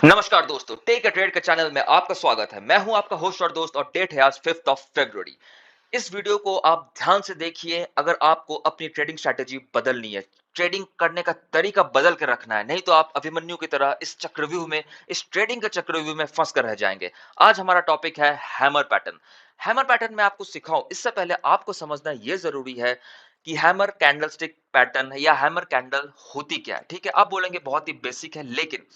नमस्कार दोस्तों, take a trade के चैनल में आपका स्वागत है। मैं हूं आपका होस्ट और दोस्त और डेट है आज 5th ऑफ फरवरी। इस वीडियो को आप ध्यान से देखिए अगर आपको अपनी ट्रेडिंग स्ट्रैटेजी बदलनी है, ट्रेडिंग करने का तरीका बदल के रखना है, नहीं तो आप अभिमन्यु की तरह इस चक्रव्यूह में, इस ट्रेडिंग के चक्रव्यूह में फंस कर रह जाएंगे। आज हमारा टॉपिक है हैमर पैटर्न। हैमर पैटर्न मैं आपको सिखाऊं इससे पहले आपको समझना यह जरूरी है कि हैमर कैंडलस्टिक पैटर्न या हैमर कैंडल होती क्या है। ठीक है, आप बोलेंगे बहुत ही बेसिक है, लेकिन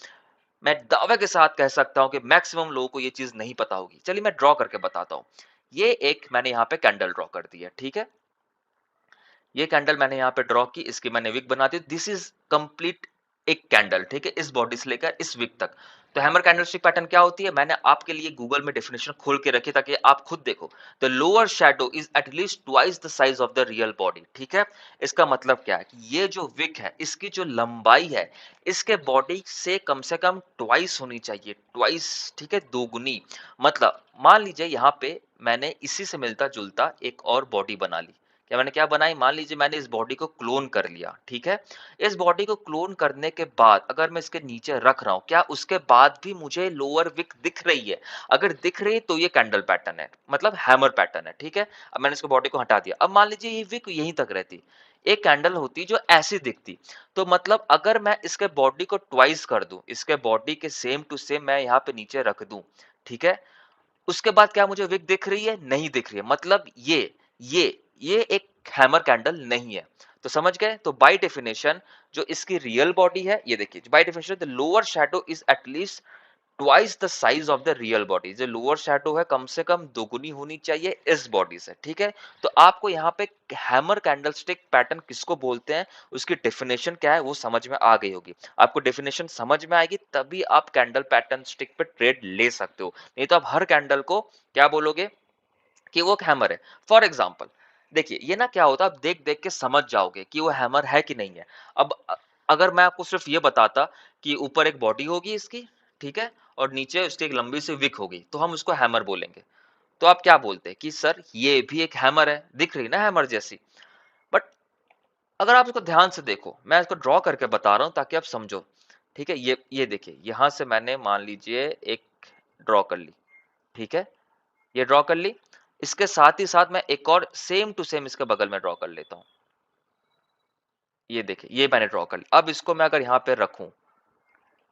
मैं दावे के साथ कह सकता हूं कि मैक्सिमम लोगों को ये चीज नहीं पता होगी। चलिए मैं ड्रॉ करके बताता हूं। ये एक मैंने यहाँ पे कैंडल ड्रॉ कर दी है, ठीक है। ये कैंडल मैंने यहाँ पे ड्रॉ की, इसकी मैंने विक बना दी। दिस इज कंप्लीट एक कैंडल, ठीक है, इस बॉडी से लेकर इस विक तक। तो हैमर कैंडलस्टिक पैटर्न क्या होती है, मैंने आपके लिए गूगल में डेफिनेशन खोल के रखी ताकि आप खुद देखो। The lower shadow is at least twice the size of the real body, ठीक है। इसका मतलब क्या है कि ये जो विक है, इसकी जो लंबाई है, इसके बॉडी से कम ट्वाइस होनी चाहिए, ट्वाइस, ठीक है, दोगुनी। मतलब मान लीजिए यहाँ पे मैंने इसी से मिलता जुलता एक और बॉडी बना ली। क्या मैंने क्या बनाई, मान लीजिए मैंने इस बॉडी को क्लोन कर लिया, ठीक है। इस बॉडी को क्लोन करने के बाद अगर मैं इसके नीचे रख रहा हूं, क्या उसके बाद भी मुझे लोअर विक दिख रही है? अगर दिख रही है तो ये कैंडल पैटर्न है, मतलब हैमर पैटर्न है, ठीक है। अब मैंने इसको बॉडी को हटा दिया। अब मान लीजिए ये विक यहीं तक रहती, एक कैंडल होती जो ऐसी दिखती। तो मतलब अगर मैं इसके बॉडी को ट्वाइस कर दूं, इसके बॉडी के सेम टू सेम मैं यहाँ पे नीचे रख दूं, ठीक है, उसके बाद क्या मुझे विक दिख रही है? नहीं दिख रही है। मतलब ये ये एक हैमर कैंडल नहीं है। तो समझ गए? तो बाय डेफिनेशन जो इसकी रियल बॉडी है, ये देखिए, by definition the lower shadow is at least twice the size of the real body. जो लोअर शैडो है कम से कम दोगुनी होनी चाहिए इस बॉडी से, ठीक है। तो आपको यहाँ पे हैमर कैंडलस्टिक पैटर्न किसको बोलते हैं, उसकी डेफिनेशन क्या है वो समझ में आ गई होगी। आपको डेफिनेशन समझ में आएगी तभी आप कैंडल पैटर्न स्टिक पे ट्रेड ले सकते हो, नहीं तो आप हर कैंडल को क्या बोलोगे कि वो एक हैमर है। फॉर एग्जाम्पल देखिए, ये ना क्या होता है, आप देख देख के समझ जाओगे कि वो हैमर है कि नहीं है। अब अगर मैं आपको सिर्फ ये बताता कि ऊपर एक बॉडी होगी इसकी, ठीक है, और नीचे उसकी एक लंबी सी विक होगी, तो हम उसको हैमर बोलेंगे। तो आप क्या बोलते कि सर ये भी एक हैमर है, दिख रही ना हैमर जैसी। बट अगर आप इसको ध्यान से देखो, मैं इसको ड्रॉ करके बता रहा हूं ताकि आप समझो, ठीक है। ये देखिए, यहां से मैंने मान लीजिए एक ड्रॉ कर ली, ठीक है, ये ड्रॉ कर ली। इसके साथ ही साथ मैं एक और सेम टू सेम इसके बगल में ड्रॉ कर लेता हूं। ये देखिए, ये मैंने ड्रॉ कर ली। अब इसको मैं अगर यहां पे रखूं,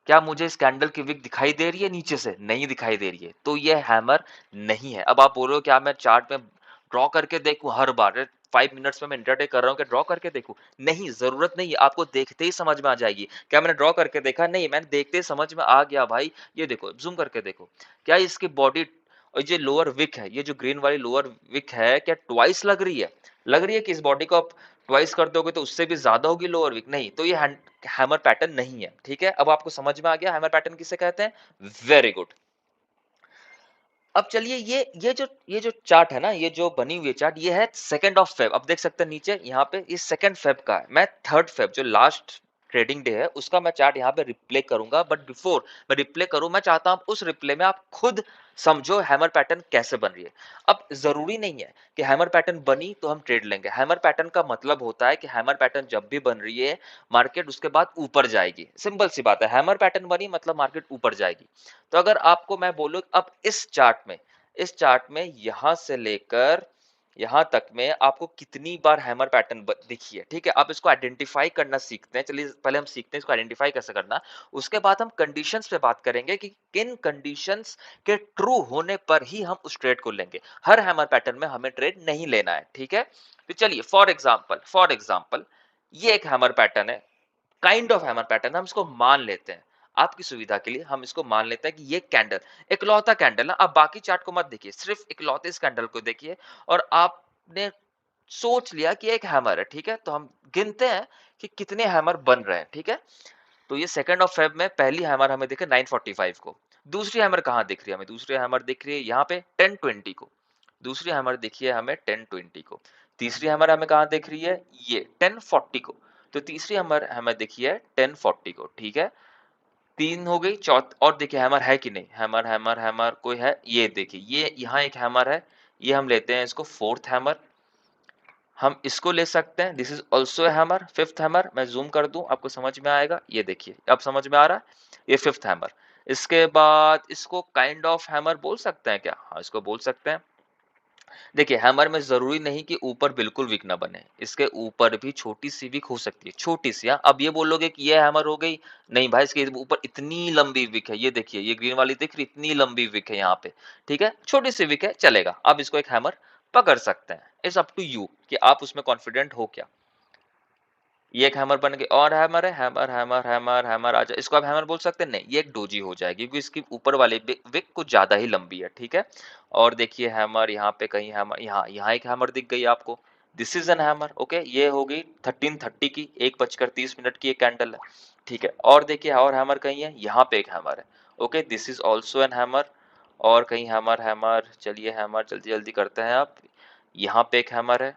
क्या मुझे इस कैंडल की विक दिखाई दे रही है नीचे से? नहीं दिखाई दे रही है, तो ये हैमर नहीं है। अब आप बोल रहे हो क्या मैं चार्ट में ड्रॉ करके देखूं हर बार? 5 मिनट्स में मैं इंटरडे कर रहा हूं, क्या ड्रॉ करके देखूं? नहीं, जरूरत नहीं है, आपको देखते ही समझ में आ जाएगी। क्या मैंने ड्रॉ करके देखा? नहीं, मैंने देखते ही समझ में आ गया भाई। ये देखो, जूम करके देखो, क्या इसकी बॉडी और ये लोअर विक है, ये जो ग्रीन वाली लोअर विक है, क्या ट्वाइस लग रही है? लग रही है कि इस बॉडी को आप ट्वाइस कर दोगे तो उससे भी ज्यादा होगी लोअर विक? नहीं, तो ये हैमर पैटर्न नहीं है, ठीक है। अब आपको समझ में आ गया हैमर पैटर्न किसे कहते हैं। Very good. अब चलिए, ये जो चार्ट है ना, ये जो बनी हुई चार्ट, ये है 2 फेब। अब देख सकते हैं नीचे यहाँ पे, ये 2 फेब का है। मैं 3 फेब जो लास्ट ट्रेडिंग डे है उसका मैं चार्ट यहाँ पे रिप्ले करूंगा। बट बिफोर मैं रिप्ले करूं, मैं चाहता हूं उस रिप्ले में आप खुद समझो हैमर पैटर्न कैसे बन रही है। अब जरूरी नहीं है कि हैमर पैटर्न बनी तो हम ट्रेड लेंगे। हैमर पैटर्न का मतलब होता है कि हैमर पैटर्न जब भी बन रही है, मार्केट उसके बाद ऊपर जाएगी। सिंपल सी बात है, हैमर पैटर्न बनी मतलब मार्केट ऊपर जाएगी। तो अगर आपको मैं बोलूं अब इस चार्ट में यहां से लेकर यहां तक में आपको कितनी बार हैमर पैटर्न दिखी है, ठीक है। आप इसको आइडेंटिफाई करना सीखते हैं। चलिए पहले हम सीखते हैं इसको आइडेंटिफाई कैसे करना। उसके बाद हम कंडीशंस पे बात करेंगे कि किन कंडीशंस के ट्रू होने पर ही हम उस ट्रेड को लेंगे। हर हैमर पैटर्न में हमें ट्रेड नहीं लेना है, ठीक है। तो चलिए फॉर एग्जांपल ये एक हैमर पैटर्न है, काइंड ऑफ हैमर पैटर्न, हम इसको मान लेते हैं। आपकी सुविधा के लिए हम इसको मान लेते हैं कि ये कैंडल इकलौता कैंडल है। आप बाकी चार्ट को मत देखिए, सिर्फ इकलौते इस कैंडल को देखिए और आपने सोच लिया कि एक हैमर है, ठीक है। तो हम गिनते हैं कि कितने हैमर बन रहे हैं, ठीक है। तो ये 2 फेब में पहली हैमर हमें दिखे 945 को। दूसरी हैमर कहाँ दिख रही है हमें? दूसरी हैमर दिख रही है यहाँ पे 1020 को। दूसरी हैमर दिखी है हमें 1020 को। तीसरी हैमर हमें कहाँ दिख रही है? ये 1040 को। तो तीसरी हैमर हमें दिखी है 1040 को, ठीक है। तीन हो गई। चौथ और देखिए हैमर है कि नहीं, हैमर हैमर हैमर कोई है? ये देखिए, ये यहाँ एक हैमर है, ये हम लेते हैं इसको फोर्थ हैमर। हम इसको ले सकते हैं, this is also hammer, fifth hammer. मैं जूम कर दूं आपको समझ में आएगा। ये देखिए, अब समझ में आ रहा है, ये फिफ्थ हैमर। इसके बाद इसको काइंड ऑफ हैमर बोल सकते हैं क्या? हाँ, इसको बोल सकते हैं। देखिए, हैमर में ज़रूरी नहीं कि ऊपर बिल्कुल विक ना बने, इसके ऊपर भी छोटी-सी विक हो सकती है, छोटी-सी हाँ। अब ये बोलोगे कि ये हैमर हो गई, नहीं भाई इसके ऊपर इतनी लंबी विक है, ये देखिए, ये ग्रीन वाली दिख रही इतनी लंबी विक है यहाँ पे, ठीक है? छोटी-सी विक है, चलेगा। आप इसको एक हैमर पकड़ सकते हैं। इट्स अप टू यू कि आप उसमें कॉन्फिडेंट हो क्या? ये एक हैमर बन गई और हैमर है, हैमर, हैमर, हैमर, हैमर आ जाए, इसको आप हैमर बोल सकते हैं? नहीं, ये एक डोजी हो जाएगी क्योंकि इसकी ऊपर वाली विक कुछ ज़्यादा ही लंबी है, ठीक है? और देखिए हैमर यहाँ पे कहीं हैमर यहाँ यहाँ एक हैमर दिख गई आपको। This is an hammer, okay? ये हो गई 13:30 की 1:30 की एक कैंडल है, ठीक है? और देखिए और हैमर कहीं है, यहाँ पे एक हैमर है, okay? This is also an hammer और कहीं हैमर, हैमर, चलिए हैमर जल्दी-जल्दी करते हैं आप। यहाँ पे एक हैमर है।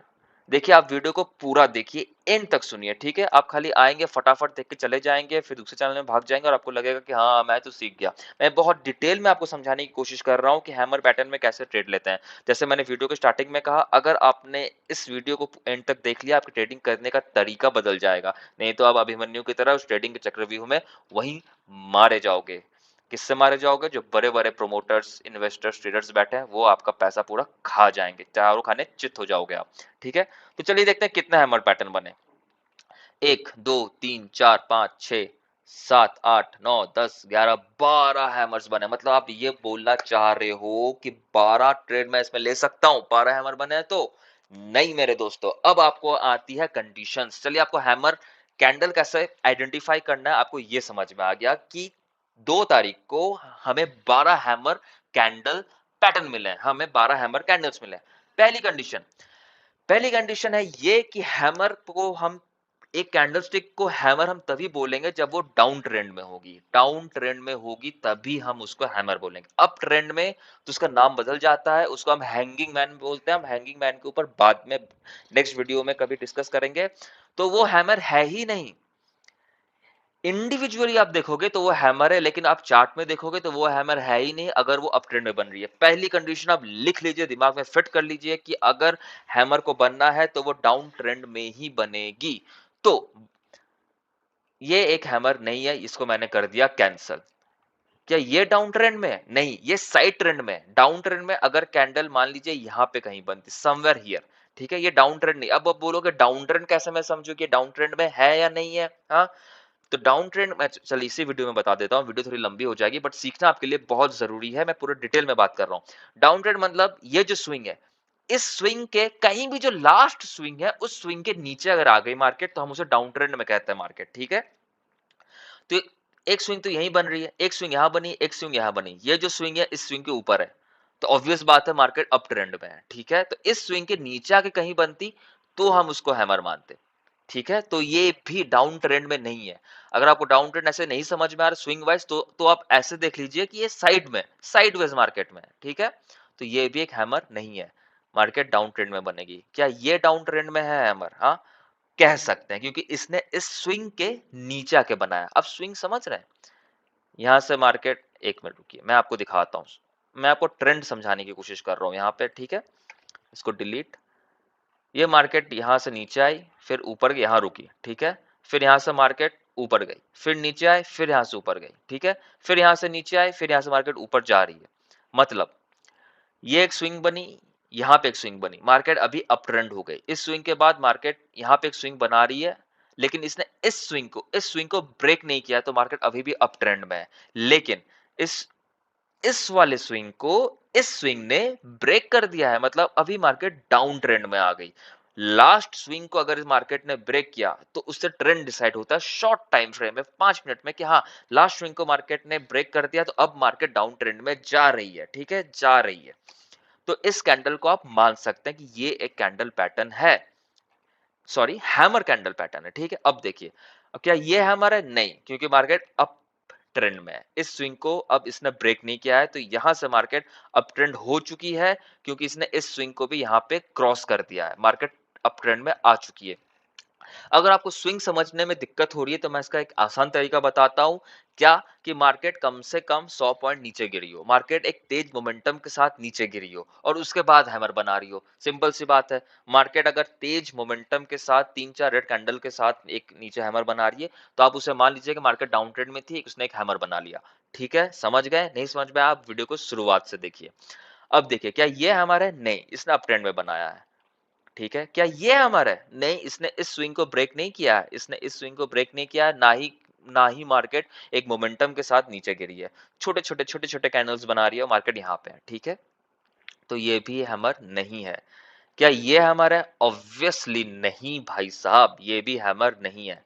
देखिए, आप वीडियो को पूरा देखिए, एंड तक सुनिए, ठीक है? आप खाली आएँगे, फटाफट देख के चले जाएँगे, फिर दूसरे चैनल में भाग जाएँगे और आपको लगेगा कि हाँ, मैं तो सीख गया। मैं बहुत डिटेल में आपको समझाने की कोशिश कर रहा हूँ कि हैमर पैटर्न में कैसे ट्रेड लेते हैं। जैसे मैंने वीडियो के स्टार्टिंग में कहा, अगर आपने इस वीडियो को एंड तक देख लिया, आपकी ट्रेडिंग करने का तरीका बदल जाएगा। नहीं तो आप अभिमन्यु की तरह उस ट्रेडिंग के चक्रव्यूह में वहीं मारे जाओगे। किससे मारे जाओगे? जो बड़े-बड़े प्रोमोटर्स, इन्वेस्टर्स, ट्रेडर्स बैठे हैं, वो आपका पैसा पूरा खा जाएँगे। चारों खाने चित हो जाओगे आप, ठीक है? तो चलिए देखते हैं कितने हैमर पैटर्न बने। 1, 2, 3, 4, 5, 6, 7, 8, 9, 10, 11, 12 हैमर्स बने। मतलब आप ये बोलना चाह रहे हो कि 12 ट्रेड मैं इसमें ले सकता हूँ, 12 हैमर बने हैं तो? नहीं मेरे दोस्तों, अब आपको आती है कंडीशंस। चलिए आपको हैमर कैंडल कैसे आइडेंटिफाई करना है आपको ये समझ में आ गया कि 2 तारीख को हमें 12 हैमर कैंडल पैटर्न मिले हैं, हमें 12 हैमर कैंडल्स मिले हैं। पहली कंडीशन है ये कि हैमर को हम एक कैंडलस्टिक को हैमर हम तभी बोलेंगे जब वो डाउन ट्रेंड में होगी, डाउन ट्रेंड में होगी तभी हम उसको हैमर बोलेंगे। अप ट्रेंड में तो उसका नाम बदल जाता है, उसको हम हैंगिंग मैन बोलते हैं। हम हैंगिंग मैन के ऊपर बाद में नेक्स्ट वीडियो में कभी डिस्कस करेंगे। तो वो हैमर है ही नहीं। इंडिविजुअली आप देखोगे तो वो हैमर है, लेकिन आप चार्ट में देखोगे तो वो हैमर है ही नहीं अगर वो अप ट्रेंड में बन रही है। पहली कंडीशन आप लिख लीजिए, दिमाग में फिट कर लीजिए कि अगर हैमर को बनना है तो वो डाउन ट्रेंड में ही बनेगी। तो ये एक हैमर नहीं है, इसको मैंने कर दिया कैंसल। क्या ये डाउन ट्रेंड में है? नहीं, ये साइड ट्रेंड में है। डाउन ट्रेंड में अगर कैंडल मान लीजिए यहाँ पे कहीं बनती, समवेयर हियर, ठीक है? ये डाउन ट्रेंड नहीं। अब आप बोलोगे डाउन ट्रेंड कैसे मैं समझू कि डाउन ट्रेंड में है या नहीं है? हाँ, तो डाउन ट्रेंड मैं चलिए इसी वीडियो में बता देता हूँ। वीडियो थोड़ी लंबी हो जाएगी बट सीखना आपके लिए बहुत जरूरी है। मैं पूरे डिटेल में बात कर रहा हूँ। डाउन ट्रेंड मतलब ये जो स्विंग है, इस स्विंग के कहीं भी जो लास्ट स्विंग है उस स्विंग के नीचे अगर आ गई मार्केट तो हम उसे डाउन ट्रेंड में कहते हैं मार्केट, ठीक है? तो एक स्विंग तो यहीं बन रही है, एक स्विंग यहां बनी, एक स्विंग यहां बनी। ये जो स्विंग है इस स्विंग के ऊपर है, तो ऑब्वियस बात है मार्केट अप ट्रेंड में है, ठीक है? तो इस स्विंग के नीचे आके कहीं बनती तो हम उसको हैमर मानते, ठीक है? तो ये भी डाउन ट्रेंड में नहीं है। अगर आपको डाउन ट्रेंड ऐसे नहीं समझ में आ रहा स्विंग वाइज तो आप ऐसे देख लीजिए कि ये साइड में, साइडवेज मार्केट में है, ठीक है? तो ये भी एक हैमर नहीं है। मार्केट डाउन ट्रेंड में बनेगी। क्या ये डाउन ट्रेंड में है हैमर? हाँ, कह सकते हैं क्योंकि इसने इस स्विंग के नीचे आके बनाया। अब स्विंग समझ रहे हैं? यहाँ से मार्केट, एक मिनट रुकिए मैं आपको दिखाता हूँ। मैं आपको ट्रेंड समझाने की कोशिश कर रहा हूँ यहाँ पे, ठीक है? इसको डिलीट। ये मार्केट यहाँ से नीचे आई, फिर ऊपर गई, यहाँ रुकी, ठीक है? फिर यहाँ से मार्केट ऊपर गई, फिर नीचे आए, फिर यहाँ से ऊपर गई, ठीक है? फिर यहाँ से नीचे आए, फिर यहाँ से मार्केट ऊपर जा रही है। मतलब ये एक स्विंग बनी, यहाँ पे एक स्विंग बनी, मार्केट अभी अप ट्रेंड हो गई। इस स्विंग के बाद मार्केट यहाँ पे एक स्विंग बना रही है, लेकिन इसने इस स्विंग को ब्रेक नहीं किया, तो मार्केट अभी भी अप ट्रेंड में है। लेकिन इस इस वाले स्विंग को इस स्विंग ने ब्रेक कर दिया है, मतलब अभी मार्केट डाउन ट्रेंड में आ गई। लास्ट स्विंग को अगर इस मार्केट ने ब्रेक किया तो उससे ट्रेंड डिसाइड होता है शॉर्ट टाइम फ्रेम में, 5 मिनट में, कि हाँ लास्ट स्विंग को मार्केट ने ब्रेक कर दिया तो अब मार्केट डाउन ट्रेंड में जा रही है, ठीक है? जा रही है। तो इस कैंडल को आप मान सकते हैं कि ये एक कैंडल पैटर्न है, सॉरी हैमर कैंडल पैटर्न है, ठीक है? अब देखिए, अब क्या ये हैमर है? नहीं, क्योंकि मार्केट अप ट्रेंड में है। इस स्विंग को अब इसने ब्रेक नहीं किया है, तो यहां से मार्केट अप ट्रेंड हो चुकी है, क्योंकि इसने इस स्विंग को भी यहां पे क्रॉस कर दिया है, मार्केट अप ट्रेंड में आ चुकी है। अगर आपको स्विंग समझने में दिक्कत हो रही है तो मैं इसका एक आसान तरीका बताता हूँ। क्या? कि मार्केट कम से कम 100 पॉइंट नीचे गिरी हो, मार्केट एक तेज मोमेंटम के साथ नीचे गिरी हो और उसके बाद हैमर बना रही हो। सिंपल सी बात है, मार्केट अगर तेज मोमेंटम के साथ 3-4 रेड कैंडल के साथ एक नीचे हैमर बना रही है, तो आप उसे मान लीजिए कि मार्केट डाउन ट्रेंड में थी, उसने एक हैमर बना लिया। ठीक है? समझ गए? नहीं समझ में आया, आप वीडियो को शुरुआत से देखिए। अब देखिए, क्या ये हैमर है? नहीं, इसने अप ट्रेंड में बनाया है। ठीक है? क्या ये हैमर है? नहीं, इसने इस स्विंग को ब्रेक नहीं किया है, इसने इस स्विंग को ब्रेक नहीं किया है, ना ही मार्केट एक मोमेंटम के साथ नीचे गिरी है। छोटे-छोटे कैंडल्स बना रही है, मार्केट यहाँ पे है, ठीक है? तो ये भी हैमर नहीं है। क्या ये हैमर है? ऑब्वियसली नहीं भाई साहब, ये भी हैमर नहीं है।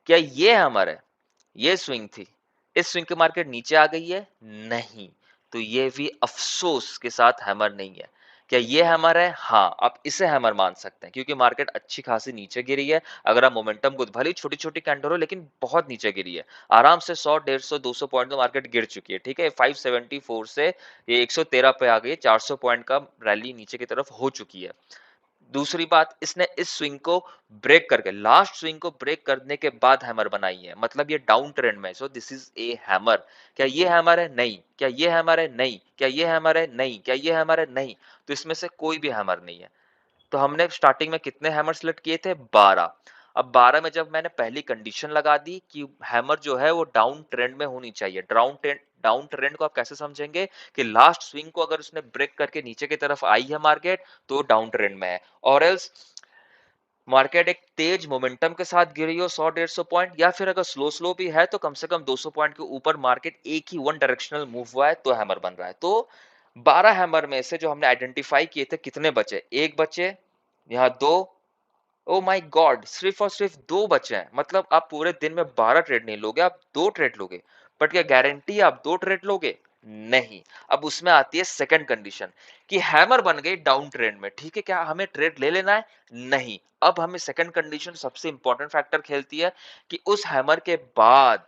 क्या ये हैमर है? ये स्विंग थी। इस स्विंग की मार्केट नीचे आ गई है? नहीं। तो ये भी अफ़सोस के साथ हैमर नहीं है। क्या ये हैमर है? हाँ, आप इसे हैमर मान सकते हैं क्योंकि मार्केट अच्छी खासी नीचे गिरी है। अगर आप मोमेंटम को भले ही छोटी-छोटी कैंडल हो लेकिन बहुत नीचे गिरी है। आराम से 100, 150, 200 पॉइंट तो मार्केट गिर चुकी है, ठीक है? 574 से ये 113 पे आ गई है, 400 पॉइंट का रैली नीचे की तरफ हो चुकी है। दूसरी बात, इसने इस स्विंग को ब्रेक करके लास्ट स्विंग को ब्रेक करने के बाद हैमर बनाई है, मतलब ये डाउन ट्रेंड में, so this is a hammer. क्या ये हैमर है? नहीं। क्या ये हैमर है? नहीं। क्या ये हैमर है? नहीं। क्या ये हैमर है? नहीं। तो इसमें से कोई भी हैमर नहीं है। तो हमने स्टार्टिंग में कितने हैमर सेलेक्ट किए थे? 12। अब 12 में जब मैंने पहली कंडीशन लगा दी कि हैमर जो है वो डाउन ट्रेंड में होनी चाहिए। डाउन ट्रेंड को आप कैसे समझेंगे? कि लास्ट स्विंग को अगर उसने ब्रेक करके नीचे की तरफ आई है मार्केट, तो डाउन ट्रेंड में है, और एल्स मार्केट एक तेज मोमेंटम के साथ गिरी हो 100-150 पॉइंट, या फिर अगर स्लो स्लो भी है तो कम से कम 200 पॉइंट के ऊपर मार्केट एक ही वन डायरेक्शनल मूव हुआ है, तो हैमर बन रहा है। तो 12 हैमर में से जो हमने आइडेंटिफाई किए थे, कितने बचे? एक बचे, यहाँ दो। ओ माय गॉड, सिर्फ और सिर्फ दो बचे हैं। मतलब आप पूरे दिन में 12 ट्रेड नहीं लोगे, आप दो ट्रेड लोगे। बट क्या गारंटी है आप दो ट्रेड लोगे? नहीं। अब उसमें आती है सेकंड कंडीशन कि हैमर बन गई डाउन ट्रेंड में, ठीक है? क्या हमें ट्रेड ले लेना है? नहीं। अब हमें सेकंड कंडीशन सबसे इंपॉर्टेंट फैक्टर खेलती है कि उस हैमर के बाद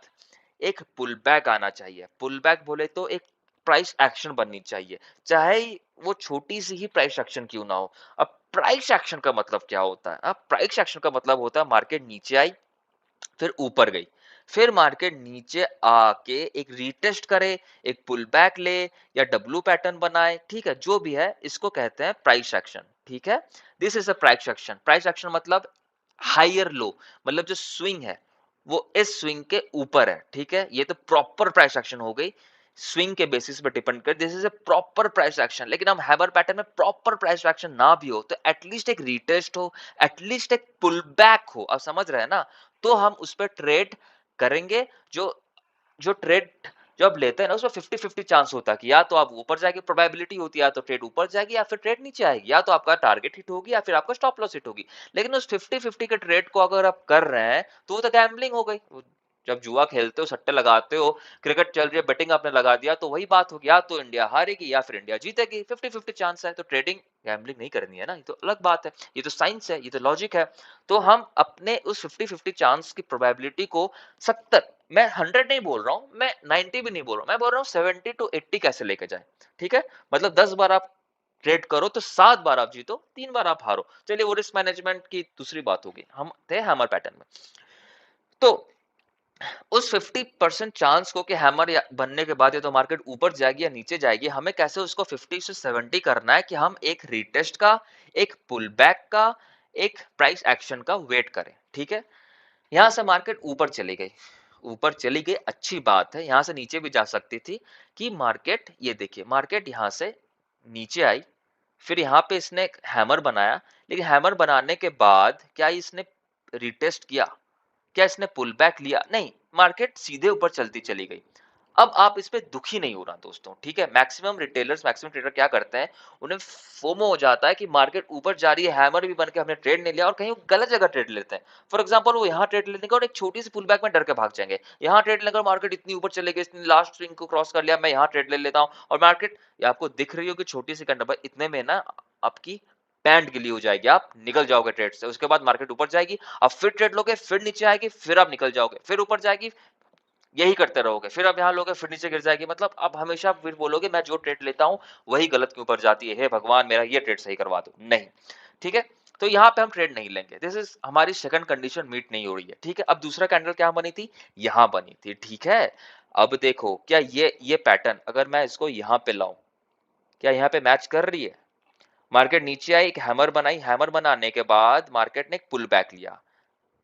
एक पुल बैक आना चाहिए। पुल बैक बोले तो एक प्राइस एक्शन बननी चाहिए, चाहे वो छोटी सी ही प्राइस एक्शन क्यों ना हो। अब प्राइस एक्शन का मतलब क्या होता है? अब प्राइस एक्शन का मतलब होता है मार्केट नीचे आई, फिर ऊपर गई, फिर मार्केट नीचे आके एक रीटेस्ट करे, एक पुल बैक ले, या डब्ल्यू पैटर्न बनाए, ठीक है? जो भी है, इसको कहते हैं प्राइस एक्शन, ठीक है? This is a price action. Price action मतलब हायर लो, मतलब जो स्विंग है वो इस स्विंग के ऊपर है, ठीक है? ये तो प्रॉपर प्राइस एक्शन हो गई, स्विंग के बेसिस पे डिपेंड कर, this is a proper price action. लेकिन हम हैमर पैटर्न में प्रॉपर प्राइस एक्शन ना भी हो तो एटलीस्ट एक रीटेस्ट हो, एटलीस्ट एक पुल बैक हो, आप समझ रहे हैं ना? तो हम उस पर ट्रेड करेंगे। जो जो ट्रेड जो आप लेते हैं ना, उसमें 50-50 चांस होता है कि या तो आप ऊपर जाएगी, प्रोबेबिलिटी होती है या तो ट्रेड ऊपर जाएगी या फिर ट्रेड नीचे आएगी, या तो आपका टारगेट हिट होगी या फिर आपका स्टॉप लॉस हिट होगी। लेकिन उस 50-50 के ट्रेड को अगर आप कर रहे हैं तो वो तो गैम्बलिंग हो गई। जब जुआ खेलते हो, सट्टे लगाते हो, क्रिकेट चल रही है, बेटिंग आपने लगा दिया, तो वही बात होगी, या तो इंडिया हारेगी या फिर इंडिया जीतेगी। 50-50 चांस है, तो ट्रेडिंग गैम्बलिंग नहीं करनी है ना, ये तो अलग बात है, ये तो साइंस है, ये तो लॉजिक है। तो हम अपने उस 50-50 चांस की प्रोबेबिलिटी को 70, मैं 100 नहीं बोल रहा हूँ, मैं 90 भी नहीं बोल रहा हूँ, मैं बोल रहा हूँ 70 to 80 कैसे लेके जाए, ठीक है? मतलब 10 बार आप ट्रेड करो तो 7 बार आप जीतो, 3 बार आप हारो। चलिए, वो रिस्क मैनेजमेंट की दूसरी बात होगी, हम थे हैमर पैटर्न में। तो उस 50% चांस को कि हैमर बनने के बाद या तो मार्केट ऊपर जाएगी या नीचे जाएगी, हमें कैसे उसको 50 से 70 करना है कि हम एक रीटेस्ट का, एक पुल बैक का, एक प्राइस एक्शन का वेट करें, ठीक है? यहाँ से मार्केट ऊपर चली गई, ऊपर चली गई, अच्छी बात है, यहाँ से नीचे भी जा सकती थी। कि मार्केट, ये देखिए, मार्केट यहाँ से नीचे आई, फिर यहाँ पे इसने एक हैमर बनाया, लेकिन हैमर बनाने के बाद क्या इसने रिटेस्ट किया? क्या इसने पुल बैक लिया? नहीं, मार्केट सीधे ऊपर चलती चली गई। अब आप इस पे दुखी नहीं होना दोस्तों, ठीक है? मैक्सिमम रिटेलर्स, मैक्सिमम ट्रेडर क्या करते हैं, उन्हें फोमो हो जाता है कि मार्केट ऊपर जा रही है, हैमर भी बन के हमने ट्रेड नहीं लिया, और कहीं वो गलत जगह ट्रेड लेते हैं। फॉर एग्जांपल, वो यहाँ ट्रेड लेने का और एक छोटी सी पुल बैक में डर के भाग जाएंगे। यहाँ ट्रेड लेकर मार्केट इतनी ऊपर चले गई, इसने लास्ट स्विंग को क्रॉस कर लिया, मैं यहाँ ट्रेड ले लेता हूँ, और मार्केट, ये आपको दिख रही होगी छोटी सी कैंडल, इतने में ना आपकी पैंट गिली हो जाएगी, आप निकल जाओगे ट्रेड से। उसके बाद मार्केट ऊपर जाएगी, अब फिर ट्रेड लोगे, फिर नीचे आएगी, फिर आप निकल जाओगे, फिर ऊपर जाएगी, यही करते रहोगे, फिर आप यहाँ लोगे, फिर नीचे गिर जाएगी। मतलब आप हमेशा फिर बोलोगे मैं जो ट्रेड लेता हूँ वही गलत क्यों पड़ जाती है, हे भगवान मेरा ये ट्रेड सही करवा दो। नहीं, ठीक है? तो यहाँ पे हम ट्रेड नहीं लेंगे। दिस इज हमारी सेकंड कंडीशन मीट नहीं हो रही है, ठीक है। अब दूसरा कैंडल क्या बनी थी, यहाँ बनी थी, ठीक है। अब देखो क्या ये पैटर्न अगर मैं इसको यहाँ पे लाऊं, क्या यहाँ पे मैच कर रही है। मार्केट नीचे आई, एक हैमर बनाई, हैमर बनाने के बाद मार्केट ने एक पुल बैक लिया।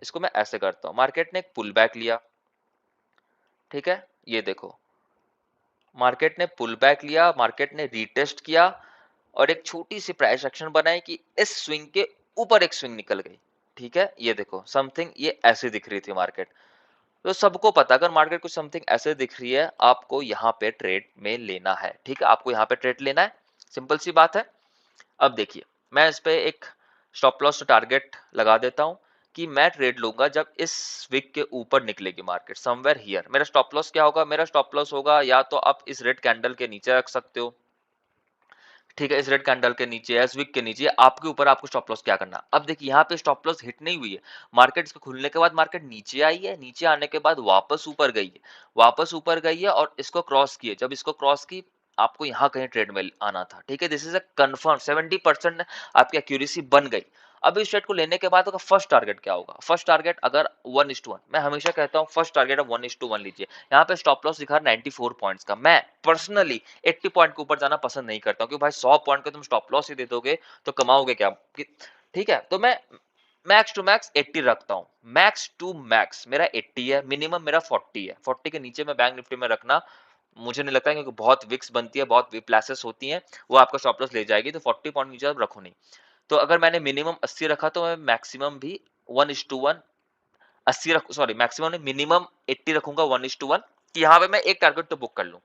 इसको मैं ऐसे करता हूं, मार्केट ने एक पुल बैक लिया, ठीक है। ये देखो मार्केट ने पुल बैक लिया, मार्केट ने रीटेस्ट किया और एक छोटी सी प्राइस एक्शन बनाई कि इस स्विंग के ऊपर एक स्विंग निकल गई, ठीक है। ये देखो समथिंग ये ऐसे दिख रही थी मार्केट। तो सबको पता अगर मार्केट कुछ समथिंग ऐसे दिख रही है, आपको यहाँ पे ट्रेड में लेना है, ठीक है। आपको यहाँ पे ट्रेड लेना है, सिंपल सी बात है। अब देखिए मैं इस पे एक स्टॉप लॉस टारगेट लगा देता हूं कि मैं ट्रेड लूंगा जब इस विक के ऊपर निकलेगी मार्केट, समवेयर हियर। मेरा स्टॉप लॉस क्या होगा, मेरा स्टॉप लॉस होगा या तो आप इस रेड कैंडल के नीचे रख सकते हो, ठीक है। इस रेड कैंडल के नीचे, इस विक के नीचे, आपके ऊपर आपको स्टॉप लॉस क्या करना। अब देखिए यहाँ पे स्टॉप लॉस हिट नहीं हुई है, मार्केट इसके खुलने के बाद मार्केट नीचे आई है, नीचे आने के बाद वापस ऊपर गई है, वापस ऊपर गई है और इसको क्रॉस किए। जब इसको क्रॉस की आपको यहाँ कहीं ट्रेड में आना था, ठीक है। दिस इज अ कंफर्म 70% आपकी एक्यूरेसी बन गई। अब इस ट्रेड को लेने के बाद फर्स्ट टारगेट क्या होगा, फर्स्ट टारगेट अगर 1:1, मैं हमेशा कहता हूँ फर्स्ट टारगेट अब 1:1 लीजिए। यहाँ पे स्टॉप लॉस दिखा 94 पॉइंट्स का, मैं पर्सनली 80 पॉइंट के ऊपर जाना पसंद नहीं करता हूँ, क्योंकि भाई 100 पॉइंट का तुम स्टॉप लॉस ही दे दोगे तो कमाओगे क्या, ठीक है। तो मैं मैक्स टू मैक्स 80 रखता हूँ, मैक्स टू मैक्स मेरा 80 है, मिनिमम मेरा 40 है। 40 के नीचे मैं बैंक निफ्टी में रखना मुझे नहीं लगता है, क्योंकि बहुत विक्स बनती है, बहुत विप्लासेस होती हैं, वो आपका स्टॉप लॉस ले जाएगी। तो 40 पॉइंट नीचे आप रखो नहीं। तो अगर मैंने मिनिमम 80 रखा तो मैं मैक्सिमम भी 1:1 80 रख, सॉरी मैक्सिमम नहीं मिनिमम 80 रखूंगा 1:1 कि यहाँ पे मैं एक टारगेट तो बुक कर लूं,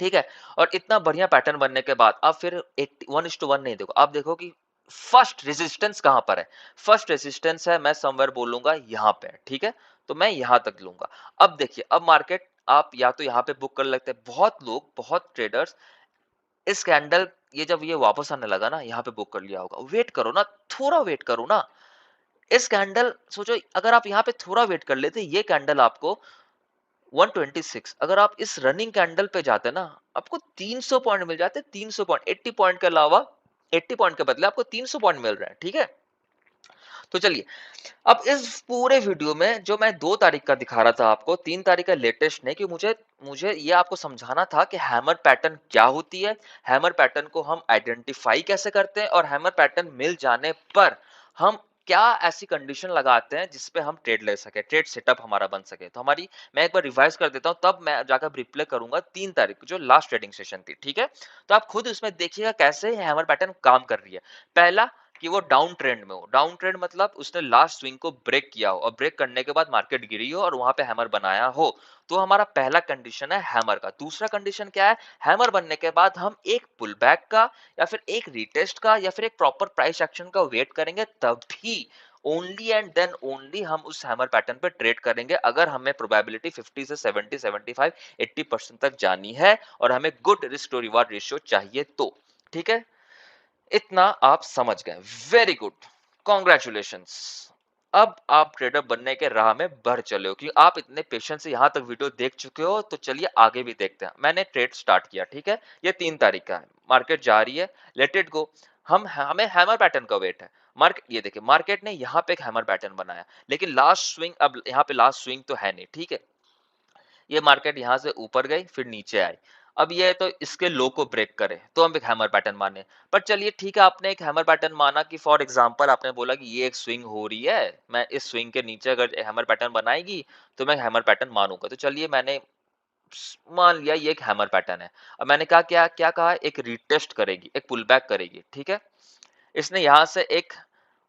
ठीक है। और इतना बढ़िया पैटर्न बनने के बाद अब फिर 1:1 नहीं देखो, अब देखो कि फर्स्ट रेजिस्टेंस कहां पर है। फर्स्ट रेजिस्टेंस है, मैं समवेयर बोलूंगा यहाँ पे, ठीक है। तो मैं यहां तक लूंगा। अब देखिए अब मार्केट आप या तो यहाँ पे बुक कर लेते हैं, बहुत लोग बहुत ट्रेडर्स इस कैंडल ये जब ये वापस आने लगा ना, यहाँ पे बुक कर लिया होगा। वेट करो ना, थोड़ा वेट करो ना। इस कैंडल सोचो अगर आप यहाँ पे थोड़ा वेट कर लेते, ये कैंडल आपको 126, अगर आप इस रनिंग कैंडल पे जाते ना, आपको 300 पॉइंट मिल जाते, 300 पॉइंट। 80 पॉइंट के अलावा 80 पॉइंट के बदले आपको 300 पॉइंट मिल रहा है, ठीक है। तो चलिए अब इस पूरे वीडियो में जो मैं 2 तारीख का दिखा रहा था आपको, 3 तारीख का लेटेस्ट नहीं, कि मुझे मुझे ये आपको समझाना था कि हैमर पैटर्न क्या होती है, हैमर पैटर्न को हम आइडेंटिफाई कैसे करते हैं, और हैमर पैटर्न मिल जाने पर हम क्या ऐसी कंडीशन लगाते हैं जिसपे हम ट्रेड ले सके, ट्रेड सेटअप हमारा बन सके। तो हमारी मैं एक बार रिवाइज कर देता हूं, तब मैं जाकर रिप्ले करूंगा 3 तारीख जो लास्ट ट्रेडिंग सेशन थी, ठीक है। तो आप खुद उसमें देखिएगा कैसे हैमर पैटर्न काम कर रही है। पहला कि वो डाउन ट्रेंड में हो, डाउन ट्रेंड मतलब उसने लास्ट स्विंग को ब्रेक किया हो और ब्रेक करने के बाद मार्केट गिरी हो और वहां पे हैमर बनाया हो। तो हमारा पहला कंडीशन है हैमर का। दूसरा कंडीशन क्या है, हैमर बनने के बाद हम एक पुल बैक का या फिर एक रिटेस्ट का या फिर एक प्रॉपर प्राइस एक्शन का वेट करेंगे, तभी ओनली एंड देन ओनली हम उस हैमर पैटर्न पे ट्रेड करेंगे, अगर हमें प्रोबेबिलिटी 50 से 70 75 80% तक जानी है और हमें good risk to reward ratio चाहिए तो, ठीक है। इतना आप समझ गए, वेरी गुड, कॉन्ग्रेचुलेशंस। अब आप ट्रेडर बनने के राह में बढ़ चले हो, क्योंकि आप इतने पेशेंस से यहां तक वीडियो देख चुके हो। तो चलिए आगे भी देखते हैं। मैंने ट्रेड स्टार्ट किया, ठीक है। ये 3 तारीख का है, मार्केट जा रही है, लेट इट गो। हमें हैमर पैटर्न का वेट है। मार्केट ये देखिए, मार्केट ने यहाँ पे एक हैमर पैटर्न बनाया, लेकिन लास्ट स्विंग, अब यहाँ पे लास्ट स्विंग तो है नहीं, ठीक है। ये मार्केट यहाँ से ऊपर गई फिर नीचे आई। अब ये तो इसके लो को ब्रेक करे तो हम एक हैमर पैटर्न माने। पर चलिए ठीक है, आपने एक हैमर पैटर्न माना कि फॉर एग्जांपल आपने बोला कि ये एक स्विंग हो रही है, मैं इस स्विंग के नीचे अगर हैमर पैटर्न बनाएगी तो मैं हैमर पैटर्न मानूंगा। तो चलिए मैंने मान लिया ये एक हैमर पैटर्न है। अब मैंने कहा क्या क्या कहा, एक रिटेस्ट करेगी, एक पुल बैक करेगी, ठीक है। इसने यहां से एक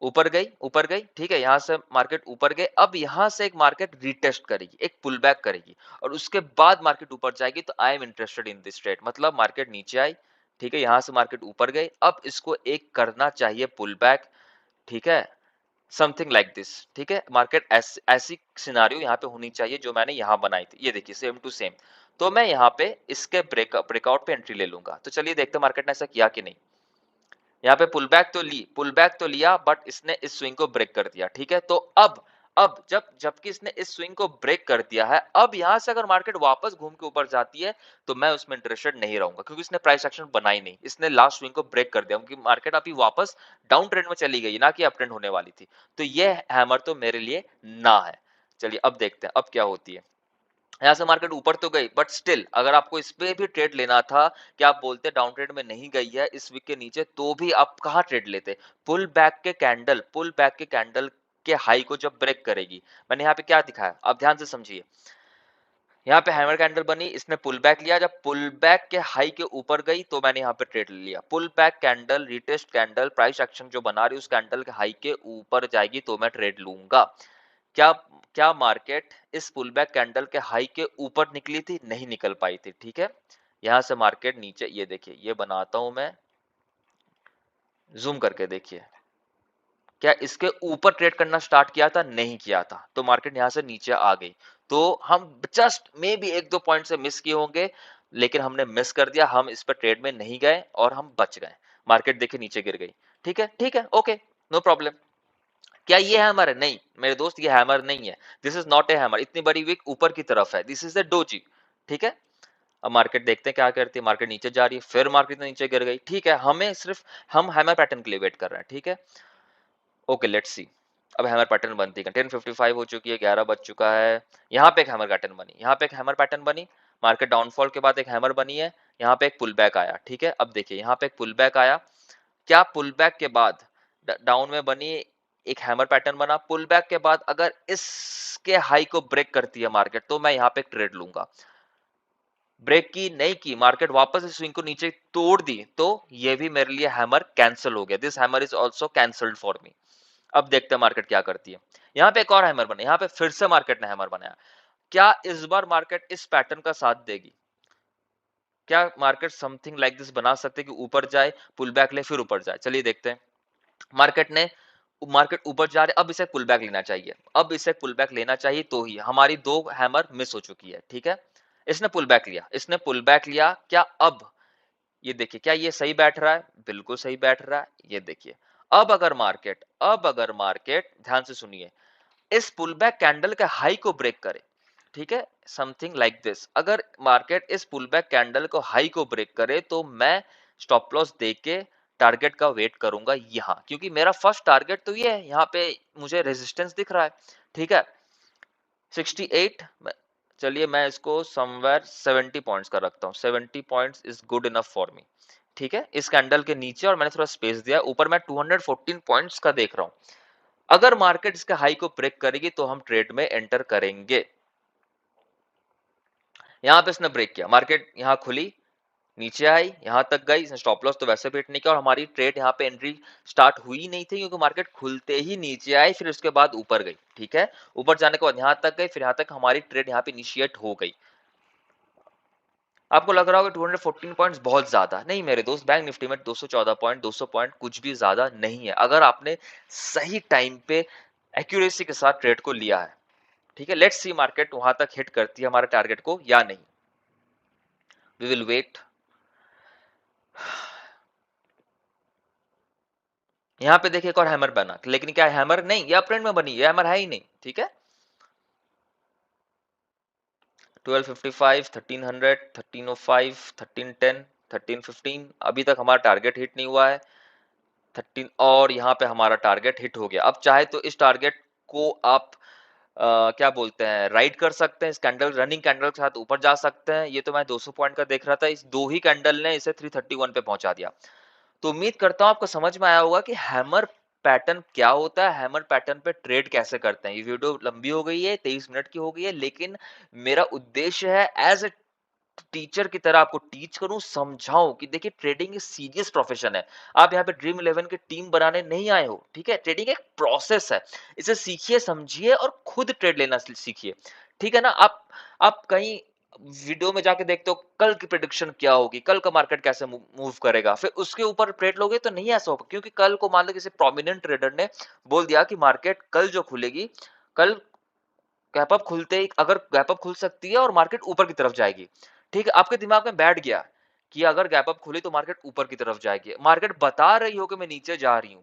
ऊपर गई, ऊपर गई, ठीक है। यहां से मार्केट ऊपर गई, अब यहां से एक मार्केट रीटेस्ट करेगी, एक पुल बैक करेगी और उसके बाद मार्केट ऊपर जाएगी। तो I am interested in this trade, मतलब मार्केट नीचे आई, ठीक है। यहां से मार्केट ऊपर गई, अब इसको एक करना चाहिए पुल बैक, ठीक है, समथिंग लाइक दिस, ठीक है। मार्केट ऐसी सिनारियो यहाँ पे होनी चाहिए जो मैंने यहाँ बनाई थी, ये देखिए सेम टू सेम। तो मैं यहाँ पे इसके ब्रेकआउट पे एंट्री ले लूंगा। तो चलिए देखते हैं मार्केट ने ऐसा किया कि नहीं। यहाँ पे पुल बैक तो लिया, बट इसने इस स्विंग को ब्रेक कर दिया, ठीक है। तो अब अब जबकि इसने इस स्विंग को ब्रेक कर दिया है, अब यहाँ से अगर मार्केट वापस घूम के ऊपर जाती है, तो मैं उसमें इंटरेस्टेड नहीं रहूँगा क्योंकि इसने प्राइस एक्शन बनाई नहीं। इसने लास्ट स्विंग को ब्रेक कर दिया क्योंकि मार्केट अभी वापस डाउन ट्रेंड में चली गई, ना कि अप ट्रेंड होने वाली थी। तो ये हैमर तो मेरे लिए ना है। चलिए अब देखते हैं अब क्या होती है। यहाँ से मार्केट ऊपर तो गई बट स्टिल अगर आपको इस पे भी ट्रेड लेना था कि आप बोलते डाउन ट्रेड में नहीं गई है इस वीक के नीचे, तो भी आप कहाँ ट्रेड लेते? पुल बैक के कैंडल के हाई को जब ब्रेक करेगी, मैंने यहाँ पे क्या दिखाया आप ध्यान से समझिए। यहाँ पे हैमर कैंडल बनी, इसने पुल बैक लिया, जब पुल बैक के हाई के ऊपर गई तो मैंने यहाँ पे ट्रेड लिया। Pull back candle, retest candle, price action जो बना रही है उस कैंडल के हाई के ऊपर जाएगी तो मैं ट्रेड लूंगा। क्या क्या मार्केट इस पुल बैक कैंडल के हाई के ऊपर निकली थी? नहीं निकल पाई थी, ठीक है। यहां से मार्केट नीचे, ये देखिए, ये बनाता हूं मैं, जूम करके देखिए, क्या इसके ऊपर ट्रेड करना स्टार्ट किया था? नहीं किया था, तो मार्केट यहां से नीचे आ गई। तो हम जस्ट मे बी एक दो पॉइंट से मिस किए होंगे, लेकिन हमने मिस कर दिया, हम इस पर ट्रेड में नहीं गए और हम बच गए। मार्केट देखिए नीचे गिर गई, ठीक है, ओके, नो प्रॉब्लम। क्या ये हैमर है? नहीं मेरे दोस्त, ये हैमर नहीं है। This is not a hammer. इतनी बड़ी विक ऊपर की तरफ है, दिस इज द डोजी, ठीक है। अब मार्केट देखते हैं क्या करती है। मार्केट नीचे जा रही है, फिर मार्केट नीचे गिर गई, ठीक है। हमें सिर्फ हम हैमर पैटर्न के लिए वेट कर रहे हैं, ठीक है। Okay let's see. अब हैमर पैटर्न बनती है, 10:55 हो चुकी है, 11 बज चुका है। यहाँ पे एक हैमर पैटर्न बनी, यहाँ पे एक हैमर पैटर्न बनी, मार्केट डाउनफॉल के बाद एक हैमर बनी है, यहाँ पे एक पुल बैक आया, ठीक है। अब देखिए यहाँ पे एक पुल बैक आया, क्या पुल बैक के बाद डाउन में बनी एक हैमर पैटर्न बना, पुल बैक के बाद अगर इसके हाई को ब्रेक करती है मार्केट तो मैं यहाँ पे एक ट्रेड लूंगा। ब्रेक की नहीं की, मार्केट वापस इस स्विंग को नीचे तोड़ दी, तो ये भी मेरे लिए हैमर कैंसिल हो गया। This hammer is also cancelled for me. अब देखते हैं मार्केट क्या करती है। यहाँ पे एक और हैमर बना, यहाँ पे फिर से मार्केट ने हैमर बनाया। क्या इस बार मार्केट इस पैटर्न का साथ देगी? क्या मार्केट समथिंग लाइक दिस बना सकते कि ऊपर जाए, पुल बैक ले, फिर ऊपर जाए? चलिए देखते हैं। मार्केट ऊपर जा रहे, अब इसे पुल बैक लेना चाहिए, अब इसे पुल बैक लेना चाहिए, तो ही हमारी दो हैमर मिस हो चुकी है, ठीक है। इसने पुल बैक लिया, इसने पुल बैक लिया, क्या अब ये देखिए, क्या ये सही बैठ रहा है? बिल्कुल सही बैठ रहा है, ये देखिए। अब अगर मार्केट ध्यान से सुनिए, इस पुल बैक कैंडल के हाई को ब्रेक करे, ठीक है, समथिंग लाइक दिस, अगर मार्केट इस पुल बैक कैंडल को हाई को ब्रेक करे तो मैं स्टॉप लॉस दे के टारगेट का वेट करूंगा यहाँ, क्योंकि मेरा फर्स्ट टारगेट तो ये है, यहाँ पे मुझे रेजिस्टेंस दिख रहा है, ठीक है, 68। चलिए मैं इसको समवेयर 70 पॉइंट्स का रखता हूँ, 70 points is good enough for me, ठीक है। इस कैंडल के नीचे, और मैंने थोड़ा स्पेस दिया, ऊपर मैं 214 पॉइंट्स का देख रहा हूँ। अगर मार्केट इसके हाई को ब्रेक करेगी तो हम ट्रेड में एंटर करेंगे। यहां पे इसने ब्रेक किया, मार्केट यहां खुली, नीचे आई, यहां तक गई, इसने स्टॉप लॉस तो वैसे भी हिट नहीं किया, और हमारी ट्रेड यहां पे एंट्री स्टार्ट हुई नहीं थी क्योंकि मार्केट खुलते ही नीचे आई, फिर उसके बाद ऊपर गई, ठीक है। ऊपर जाने के बाद यहां तक गई, फिर यहां तक हमारी ट्रेड यहां पे इनिशिएट हो गई। आपको लग रहा होगा 214 पॉइंट्स बहुत ज्यादा, नहीं मेरे दोस्त, बैंक निफ्टी में 214 पॉइंट, 200 पॉइंट कुछ भी ज्यादा नहीं है, अगर आपने सही टाइम पे एक्यूरेसी के साथ ट्रेड को लिया है, ठीक है। लेट्स सी मार्केट वहां तक हिट करती है हमारे टारगेट को या नहीं, वी विल वेट। यहाँ पे देखिए एक और हैमर बना, लेकिन क्या हैमर नहीं, ये अपट्रेंड में बनी, ये हैमर है ही नहीं, ठीक है। 1255, 1300, 1305, 1310, 1315, अभी तक हमारा टारगेट हिट नहीं हुआ है। 13 और यहाँ पे हमारा टारगेट हिट हो गया। अब चाहे तो इस टारगेट को आप क्या बोलते हैं, राइड कर सकते हैं, इस कैंडल, रनिंग कैंडल के साथ ऊपर जा सकते हैं। ये तो मैं 200 पॉइंट का देख रहा था, इस दो ही कैंडल ने इसे 331 पे पहुंचा दिया। तो उम्मीद करता हूं आपको समझ में आया होगा कि हैमर पैटर्न क्या होता है, हैमर पैटर्न पे ट्रेड कैसे करते हैं। ये वीडियो लंबी हो गई है, 23 मिनट की हो गई है, लेकिन मेरा उद्देश्य है एज ए टीचर की तरह आपको टीच करूं, समझाऊं कि देखिए ट्रेडिंग एक सीरियस प्रोफेशन है। आप यहाँ पे ड्रीम 11 की टीम बनाने नहीं आए हो, ठीक है। ट्रेडिंग एक प्रोसेस है, इसे सीखिए, समझिए और खुद ट्रेड लेना सीखिए, ठीक है ना। आप कहीं वीडियो में जाके देखते हो कल की प्रेडिक्शन क्या होगी, कल का मार्केट कैसे मूव करेगा, फिर उसके ऊपर ट्रेड लोगे तो नहीं ऐसा होगा, क्योंकि कल को मान लो किसी प्रोमिनेंट ट्रेडर ने बोल दिया कि मार्केट कल जो खुलेगी, कल गैप अप खुलते ही, अगर गैप अप खुल सकती है और मार्केट ऊपर की तरफ जाएगी, ठीक है, आपके दिमाग में बैठ गया कि अगर गैप अप खुली तो मार्केट ऊपर की तरफ जाएगी, मार्केट बता रही हो कि मैं नीचे जा रही हूं,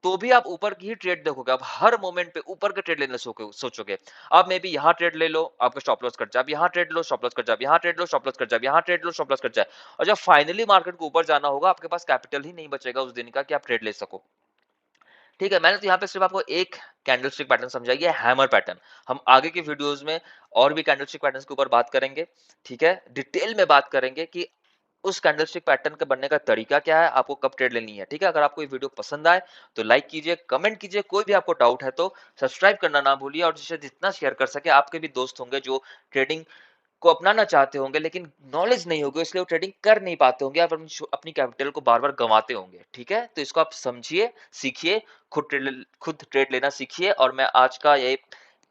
तो भी आप ऊपर की ही ट्रेड देखोगे, आप हर मोमेंट पे ऊपर के ट्रेड लेना सोचोगे। आप मे बी यहाँ ट्रेड ले लो, आपका स्टॉप लॉस कट जाए, अब यहाँ ट्रेड लो, स्टॉप लॉस कट जाए, अब यहाँ ट्रेड लो, स्टॉप लॉस कट जाए, अब यहाँ ट्रेड लो, स्टॉप लॉस कट जाए। और जब फाइनली मार्केट को ऊपर जाना होगा, आपके पास कैपिटल ही नहीं बचेगा उस दिन का कि आप ट्रेड ले सको। ठीक है, मैंने तो यहाँ पे सिर्फ आपको एक कैंडलस्टिक पैटर्न समझाई है, हैमर पैटर्न। हम आगे की वीडियोस में और भी कैंडलस्टिक पैटर्न्स के ऊपर बात करेंगे। ठीक है, डिटेल में बात करेंगे कि उस कैंडलस्टिक पैटर्न के बनने का तरीका क्या है, आपको कब ट्रेड लेनी है। ठीक है, अगर आपको ये वीडियो पसंद आए तो लाइक कीजिए, कमेंट कीजिए, कोई भी आपको डाउट है तो सब्सक्राइब करना ना भूलिए, और जिसे जितना शेयर कर सके, आपके भी दोस्त होंगे जो ट्रेडिंग को अपनाना चाहते होंगे लेकिन नॉलेज नहीं होगी, इसलिए वो ट्रेडिंग कर नहीं पाते होंगे, आप अपनी कैपिटल को बार बार गंवाते होंगे। ठीक है, तो इसको आप समझिए, सीखिए, खुद ट्रेड लेना सीखिए। और मैं आज का ये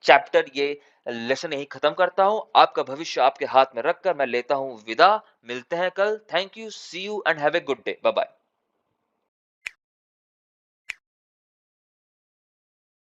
चैप्टर, ये लेसन यही खत्म करता हूं। आपका भविष्य आपके हाथ में रखकर मैं लेता हूं विदा। मिलते हैं कल। Thank you, see you and have a good day. Bye bye.